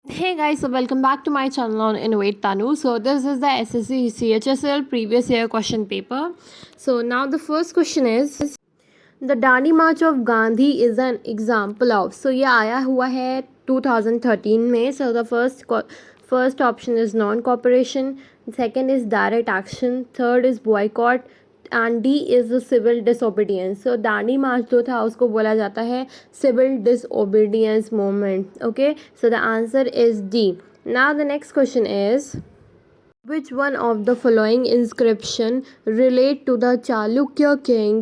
Hey guys, so welcome back to my channel on Innovate Tanu. So this is the SSC CHSL previous year question paper. So now the first question is the Dandi March of Gandhi is an example of. So ये आया हुआ है 2013 में. So the first option is non-cooperation, second is direct action, third is boycott, and D is the civil disobedience. So Dandi march जो था उसको बोला जाता है civil disobedience movement. Okay, so the answer is D. Now the next question is which one of the following inscription relate to the Chalukya king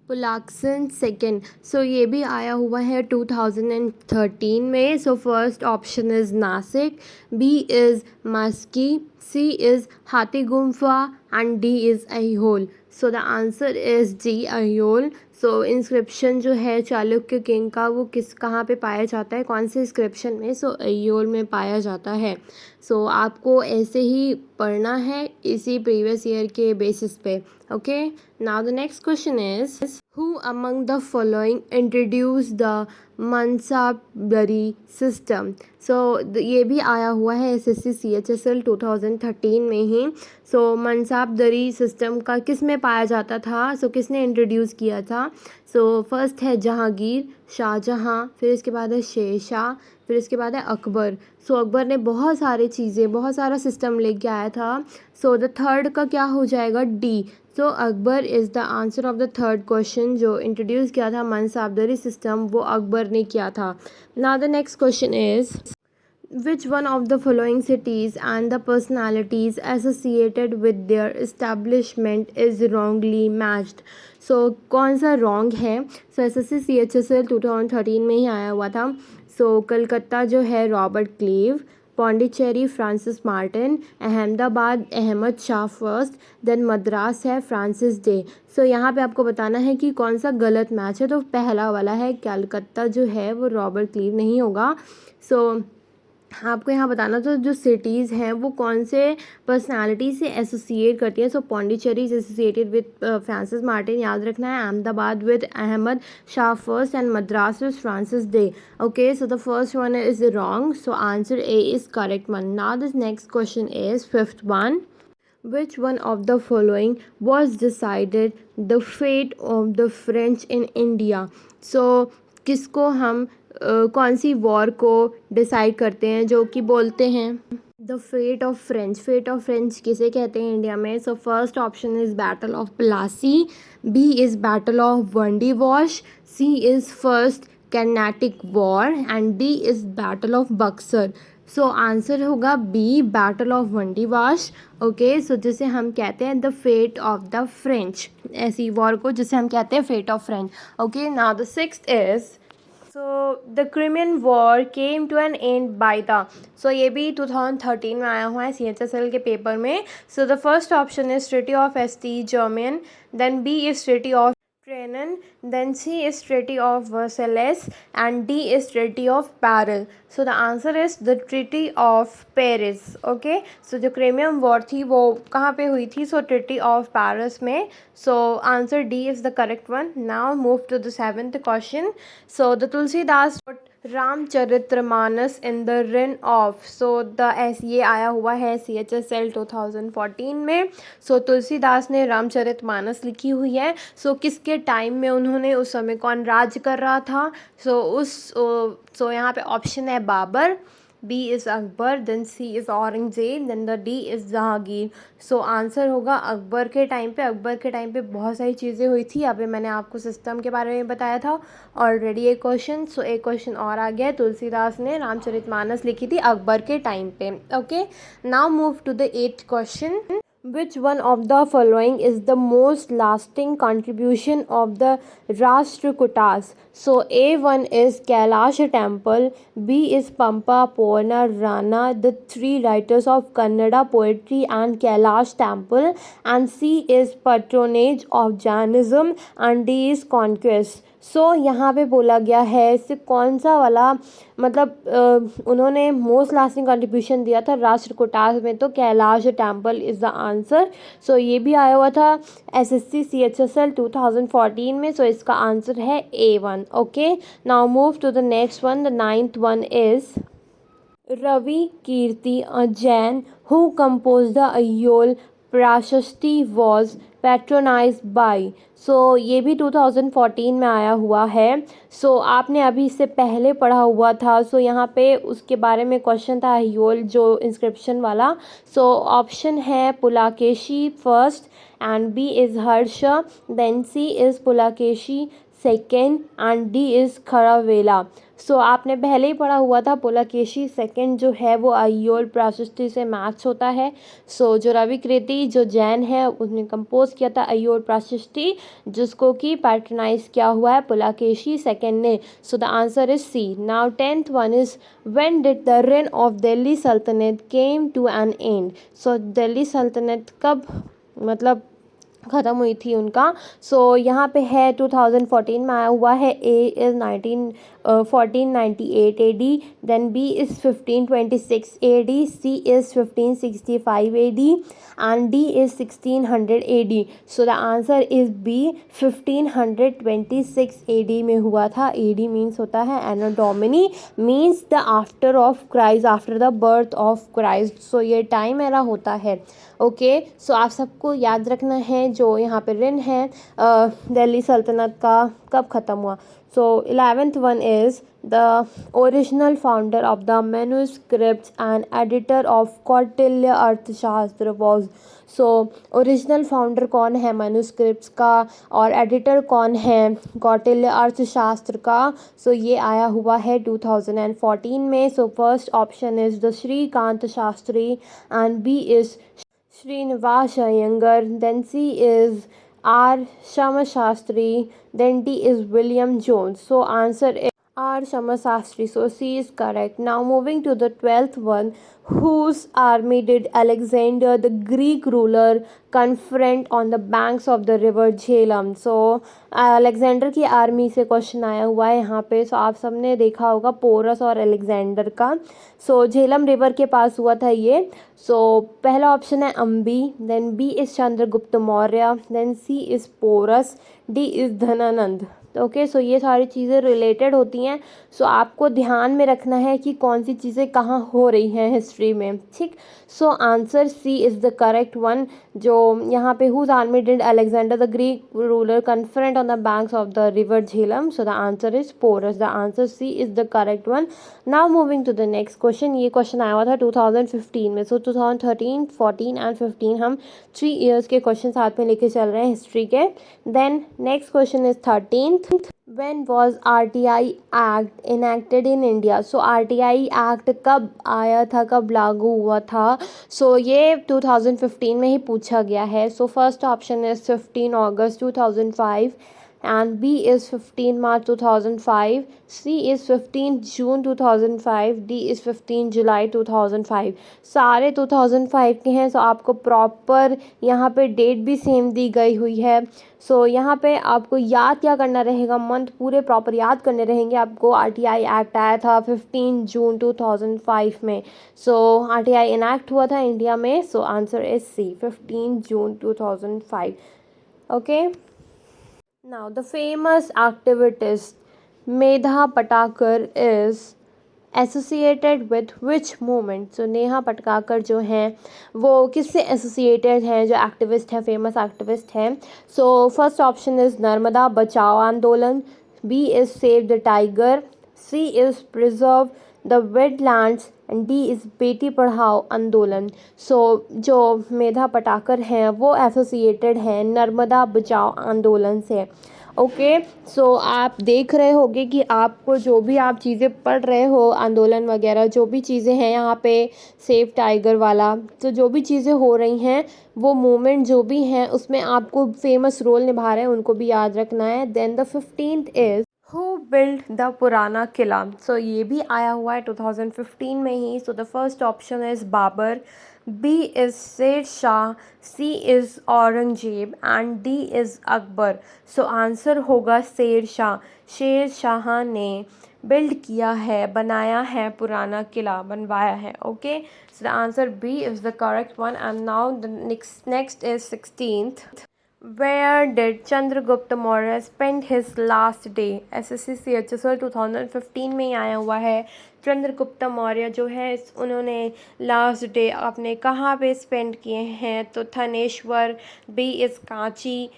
Pulakeshin second. So ये भी आया हुआ है 2013 में. So first option is Nashik, B is Maski, C is Hathi Gumpha and D is Aihole. So the answer is D, Aihole. So inscription जो है Chalukya king का वो कहाँ पे पाया जाता है, कौन से इंस्क्रिप्शन में? सो अहिहोल में पाया जाता है. सो आपको ऐसे ही पढ़ना है इसी प्रीवियस ईयर के बेसिस पे. Okay, now the next question is who among the following introduced the mansabdari system. सो ये भी आया हुआ है SSC CHSL 2013 में ही. सो मनसाबदरी सिस्टम का किस में पाया जाता था? सो किसने इंट्रोड्यूस किया था? सो फर्स्ट है जहांगीर, शाहजहाँ, फिर इसके बाद है शेरशाह, फिर इसके बाद है अकबर. सो अकबर ने बहुत सारी चीज़ें, बहुत सारा सिस्टम लेके आया था. सो द थर्ड का क्या हो जाएगा? D. So Akbar is the answer of the third question. जो इंट्रोड्यूस किया था मनसाबदरी सिस्टम वो अकबर ने किया था. Now the next question is which one of the following cities and the personalities associated with their establishment is wrongly matched. सो कौन सा wrong है? सो SSC CHSL 2013 में ही आया हुआ था. सो कलकत्ता जो है Robert Clive, Pondicherry Francis Martin, Ahmedabad Ahmad Shah first, then Madras है फ्रांसिस डे. सो यहाँ पे आपको बताना है कि कौन सा गलत मैच है. तो पहला वाला है कलकत्ता जो है वो रॉबर्ट क्लीव नहीं होगा. सो आपको यहाँ बताना तो जो सिटीज़ हैं वो कौन से पर्सनालिटी से एसोसिएट करती हैं. So Pondicherry is associated with Francis Martin, याद रखना है. Ahmedabad with Ahmad Shah first and Madras with Francis Day. Okay, so the first one is wrong. So answer A is correct one. Now this next question is fifth one. Which one of the following was decided the fate of the French in India? So किसको हम कौन सी war को decide करते हैं जो कि बोलते हैं the fate of French. Fate of French किसे कहते हैं इंडिया में? So first option is battle of Plassey, B is battle of Wandiwash, C is first Carnatic war and D is battle of Buxar. So answer होगा B, battle of Wandiwash. Okay, so जिसे हम कहते हैं the fate of the French, ऐसी war को जिसे हम कहते हैं fate of French. Okay, now the sixth is so the Crimean war came to an end by the. So ये भी 2013 में आया हुआ है CHSL के पेपर में. So the first option is treaty of St Germain, then B is treaty of Trianon, then C is Treaty of Versailles and D is Treaty of Paris. So the answer is the Treaty of Paris. Okay, so जो क्रीमियम war थी वो कहाँ पे हुई थी? So Treaty of Paris में. So answer D is the correct one. Now move to the seventh question. So the Tulsidas wrote Ramcharitmanas in the reign of. So ये आया हुआ है CHSL 2014 में. सो तुलसीदास ने रामचरितमानस लिखी हुई है. सो किसके टाइम में उन्होंने, उस समय कौन राज कर रहा था? सो यहाँ पे ऑप्शन है Babur, B is Akbar, then C is Aurangzeb, then the D is Jahangir. So answer होगा अकबर के टाइम पे. अकबर के टाइम पे बहुत सारी चीज़ें हुई थी. अभी मैंने आपको सिस्टम के बारे में बताया था ऑलरेडी एक क्वेश्चन. सो एक क्वेश्चन और आ गया है. तुलसीदास ने रामचरितमानस लिखी थी अकबर के टाइम पे. Okay, now move to the eighth question. Which one of the following is the most lasting contribution of the Rashtrakutas? So A1 is Kailash temple, B is Pampa Poona Rana, the three writers of Kannada poetry and Kailash temple, and C is patronage of Jainism and D is conquest. सो यहाँ पे बोला गया है इससे कौन सा वाला, मतलब उन्होंने मोस्ट लास्टिंग कंट्रीब्यूशन दिया था राष्ट्रकूटास में, तो Kailash temple is the answer. So ये भी आया हुआ था SSC CHSL 2014 में. सो इसका आंसर है A1. Okay, now move to the next one. The ninth one is Ravi Kirti Jain who compose the Aihole prashasti was patronize by. So ये भी 2014 में आया हुआ है। सो आपने अभी इससे पहले पढ़ा हुआ था। सो यहाँ पे उसके बारे में क्वेश्चन था अय्योल जो इंस्क्रिप्शन वाला। सो ऑप्शन है Pulakeshi first and B is Harsha, then C is Pulakeshi second and D is Kharavela. So आपने पहले ही पढ़ा हुआ था पुलकेशी सेकंड जो है वो अय्योल प्राशस्ती से मैच होता है। सो जो रवि कीर्ति जो जैन है उसने कंपोज किया था अय्योल प्राशस्ती, जिसको कि पैट्रनाइज किया हुआ है पुलकेशी सेकंड ने। So the answer is C. Now 10th one is when did the reign of Delhi sultanate came to an end. So Delhi sultanate कब मतलब ख़त्म हुई थी उनका। सो यहाँ पे है 2014 में आया हुआ है। A is 1498 AD, then B is 1526 AD, C is 1565 AD and D is 1600 AD। So the answer is B 1526 AD में हुआ था। AD मीन्स होता है anno domini, means the after of Christ, after the birth of Christ. So ये time era होता है। Okay सो आप सबको याद रखना है जो यहाँ पे ऋण है दिल्ली सल्तनत का कब ख़त्म हुआ। सो 11th one is the original founder of the manuscripts and editor of Kautilya अर्थशास्त्र वॉज। सो ओरिजिनल फाउंडर कौन है मैन्युस्क्रिप्ट्स का और एडिटर कौन है कौटिल्य अर्थशास्त्र का। सो ये आया हुआ है 2014 में। So first option is the Srikant Shastri and B is Srinivas Iyengar, then C is R. Shama Shastri, then D is William Jones. So answer is R. Shama Shastri. So C is correct. Now moving to the 12th one, whose army did Alexander the Greek ruler confront on the banks of the river Jhelum? So Alexander की army से question आया हुआ है यहाँ पे। सो आप सबने देखा होगा पोरस और अलेक्जेंडर का। सो झेलम रिवर के पास हुआ था ये। सो पहला ऑप्शन है Ambhi, then B is Chandragupta Maurya, then C is Porus, D is Dhanananda. Okay so ये सारी चीज़ें रिलेटेड होती हैं। सो आपको ध्यान में रखना है कि कौन सी चीज़ें कहाँ हो रही हैं हिस्ट्री में, ठीक। So answer C is the correct one. जो यहाँ पे whose army did Alexander the Greek ruler confront on the banks of the river Jhelum. So the answer is Porus. The answer C is the correct one. Now moving to the next question. ये question आया हुआ था 2015 में। सो 2013, 14 and 15 हम 3 years के question साथ में लेके चल रहे हैं हिस्ट्री के। Then next question is 13th, when was RTI Act enacted in India? सो RTI Act कब आया था, कब लागू हुआ था। सो ये 2015 में ही पूछा गया है। सो first option is 15 August 2005 and B is 15 March 2005, C is 15 June 2005, D is 15 July 2005। सारे 2005 के हैं। सो आपको प्रॉपर यहाँ पे डेट भी सेम दी गई हुई है। सो यहाँ पे आपको याद क्या करना रहेगा, मंथ पूरे प्रॉपर याद करने रहेंगे आपको। RTI एक्ट आया था 15 जून 2005 में। सो RTI इनैक्ट हुआ था इंडिया में। So answer is C 15 June 2005। Okay now the famous activist Medha Patkar is associated with which movement. So Medha Patkar जो हैं वो किससे एसोसिएटेड हैं, जो एक्टिविस्ट हैं, फेमस एक्टिविस्ट हैं। So first option is Narmada Bachao Andolan, B is save the tiger, C is preserve the wetlands and D is Beti Padhao आंदोलन। सो जो मेधा पटाकर हैं वो एसोसिएटेड हैं नर्मदा बचाओ आंदोलन से। ओके सो आप देख रहे होंगे कि आपको जो भी आप चीज़ें पढ़ रहे हो आंदोलन वगैरह जो भी चीज़ें हैं यहाँ पे सेव टाइगर वाला, तो जो भी चीज़ें हो रही हैं वो मूवमेंट जो भी हैं उसमें आपको फेमस रोल निभा रहे हैं, उनको भी याद रखना है। Then the 15th is who build the Purana Qila. सो ये भी आया हुआ है 2015 में ही। So the first option is Babur, B is Sher Shah, C is Aurangzeb and D is Akbar. So answer होगा शेर शाह। शेर शाह ने बिल्ड किया है, बनाया है, पुराना किला बनवाया है। Okay so the answer B is the correct one. And now the next is 16th, Where did Chandragupta Maurya spend his last day? SSC CHSL 2015 में ही आया हुआ है। चंद्रगुप्त मौर्य जो है उन्होंने लास्ट डे अपने कहाँ पे स्पेंड किए हैं, तो Thaneshwar, B is Kanchi,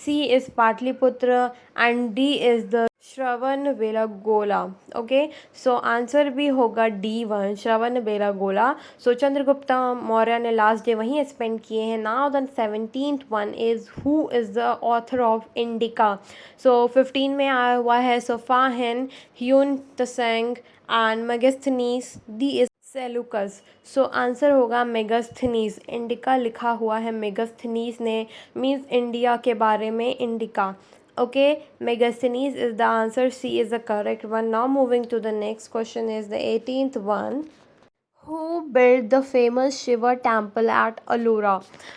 C is Pataliputra and D is the Shravana Belagola. Okay, so answer भी होगा D1 श्रवण बेलागोला। सो चंद्रगुप्त मौर्य ने लास्ट डे वहीं स्पेंड किए हैं। Now the 17th one is who is the author of Indica. So 15 में आया हुआ है so Fahien, Hiuen Tsang and Megasthenes, D is Seleucus. So answer होगा मेगास्थनीज। इंडिका लिखा हुआ है मेगास्थनीज ने, मीन्स इंडिया के बारे में indica. Okay, Megasthenes is the answer. C is the correct one. Now moving to the next question is the 18th one. Who built the famous Shiva temple at Ellora?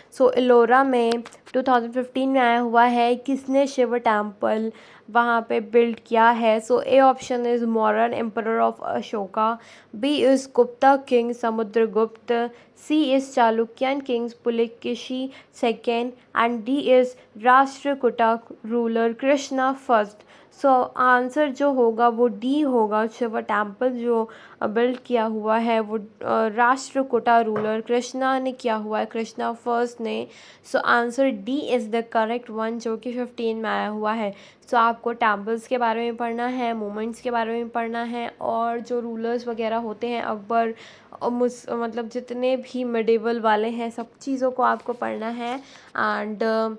So Ellora में 2015 में आया हुआ है, किसने Shiv temple वहाँ पे build किया है? So A option is Mauryan emperor of Ashoka, B is Gupta king Samudragupta, C is Chalukyan kings Pulakeshi second and D is Rashtrakuta ruler Krishna first. So answer जो होगा वो डी होगा। शिव टेम्पल जो बिल्ड किया हुआ है वो राष्ट्रकूटा रूलर कृष्णा ने किया हुआ है, कृष्णा फर्स्ट ने। So answer D is the correct one, जो कि 15 में आया हुआ है। सो आपको टेम्पल्स के बारे में पढ़ना है, मूवमेंट्स के बारे में पढ़ना है, और जो रूलर्स वगैरह होते हैं अकबर और मतलब जितने भी मिडिवल वाले हैं, सब चीज़ों को आपको पढ़ना है। And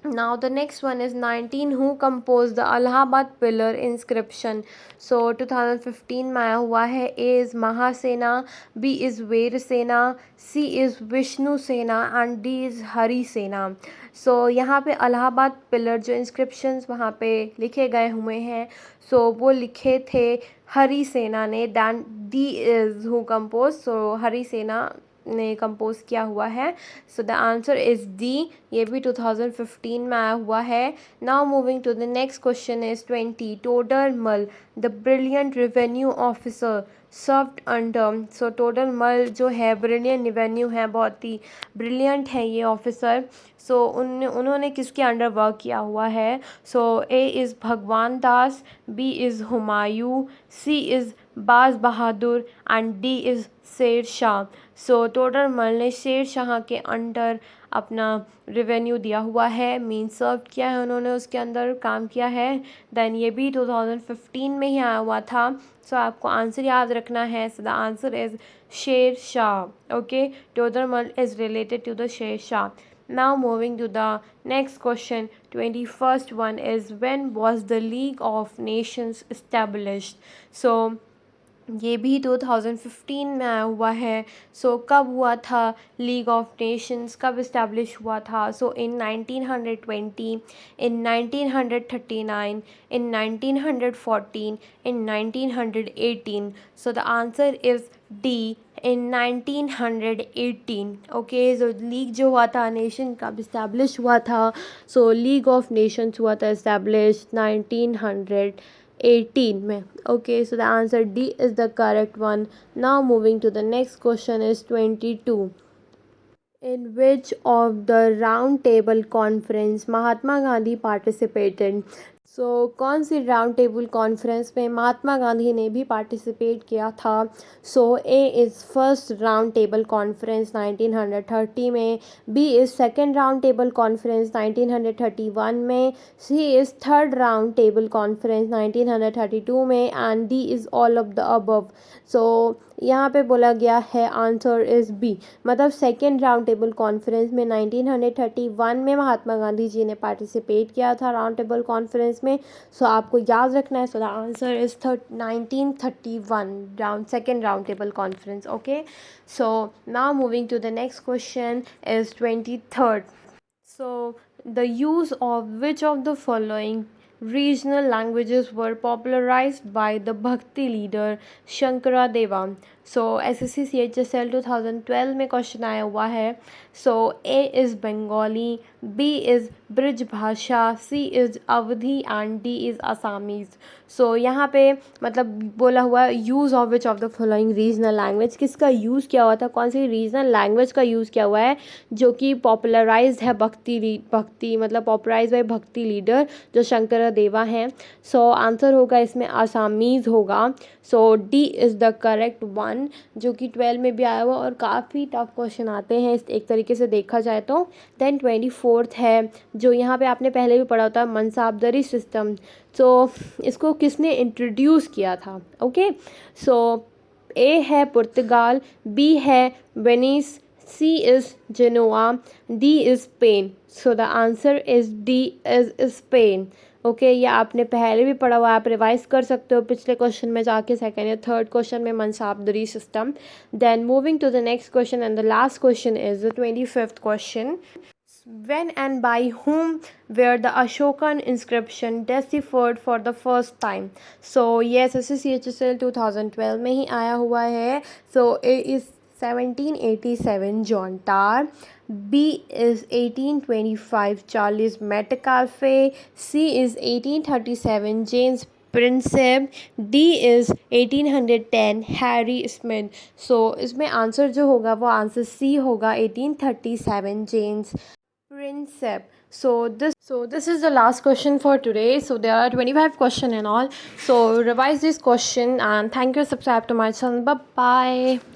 now the next one is 19 who composed the Allahabad pillar inscription. So 2015 में आया हुआ है। A is महासेना, B is वीर सेना, C is विष्णु सेना एंड D is हरि सेना। सो यहाँ पे अलाहाबाद पिलर जो इंस्क्रिप्शंस वहाँ पे लिखे गए हुए हैं, सो वो लिखे थे हरि सेना ने। Then D is who composed, so Hari Sena ने कंपोज किया हुआ है। So the answer is D, ये भी 2015 में आया हुआ है। Now moving to the next question is 20 Todarmal the brilliant revenue officer served under. So Todarmal जो है ब्रिलियंट रेवेन्यू है, बहुत ही ब्रिलियंट है ये ऑफिसर। सो उन्होंने किसके अंडर वर्क किया हुआ है? So A is Bhagwan Das, B is Humayun, C is Baz Bahadur and D is Sher Shah. सो टोडरमल ने शेर शाह के अंडर अपना रेवेन्यू दिया हुआ है, मीन सर्व किया है उन्होंने, उसके अंदर काम किया है। दैन ये भी 2015 में ही आया हुआ था। सो आपको आंसर याद रखना है। So the answer is Sher Shah. Okay, Todarmal is related to the Sher Shah. Now moving to the next question, 21st one is when was the League of Nations established? So ये भी 2015 में आया हुआ है। सो कब हुआ था लीग ऑफ नेशंस, कब इस्टेब्लिश हुआ था? सो इन 1920, इन 1939, इन 1914, इन 1918। सो the answer is D, in 1918। Okay, so league जो हुआ था नेशन कब इस्टेब्लिश हुआ था? सो लीग ऑफ नेशंस हुआ था इस्टेब्लिश 1918 में। Okay, so the answer D is the correct one. Now moving to the next question is 22 in which of the round table conference Mahatma Gandhi participated? So कौन सी round table conference में महात्मा गांधी ने भी participate किया था? So A is first round table conference 1930 में, B is second round table conference 1931 में, C is third round table conference 1932 में and D is all of the above. So यहाँ पे बोला गया है आंसर इज़ बी, मतलब सेकेंड राउंड टेबल कॉन्फ्रेंस में 1931 में महात्मा गांधी जी ने पार्टिसिपेट किया था राउंड टेबल कॉन्फ्रेंस में। सो आपको याद रखना है। So the answer is 1931 round second round table conference. Okay, so now moving to the next question is 23rd। So, the use of which of the following regional languages were popularized by the Bhakti leader Shankaradeva? So SSC CHSL 2012 में question आया हुआ है। So A is Bengali, B is Brij Bhasha, C is Awadhi and D is Assamese. So यहाँ पे मतलब बोला हुआ है use of which of the following regional language, किसका यूज़ किया हुआ था, कौन सी रीजनल लैंग्वेज का यूज़ किया हुआ है जो कि पॉपुलराइज्ड है भक्ति मतलब पॉपुलराइज बाय भक्ति लीडर जो शंकर देवा हैं। सो आंसर होगा इसमें आसामीज़ होगा। So D is the correct one, जो कि 12 में भी आया हुआ और काफ़ी टफ क्वेश्चन आते हैं इस एक तरीके से देखा जाए तो। देन 24th है जो यहाँ पे आपने पहले भी पढ़ा होता है मनसाबदरी सिस्टम। सो इसको किसने इंट्रोड्यूस किया था? ओके, सो ए है पुर्तगाल, बी है Venice, C is Genoa, D is Spain. So the answer is D is Spain. Okay, ये आपने पहले भी पढ़ा हुआ है, आप रिवाइज कर सकते हो पिछले क्वेश्चन में जाके, सेकंड या थर्ड क्वेश्चन में mansabdari system. Then moving to the next question and the last question is the 25th question. When and by whom were the Ashokan inscription deciphered for the first time? So yes, SSCHSL 2012 में ही आया हुआ है। So A is 1787 John Tar, B is 1825 Charles Metcalfe, C is 1837 James Prinsep, D is 1810 Harry Smith. So इसमें answer जो होगा वो answer C होगा 1837 James Prinsep. So this is the last question for today. So there are 25 question and all. So revise this question and thank you. Subscribe to my channel. Bye bye.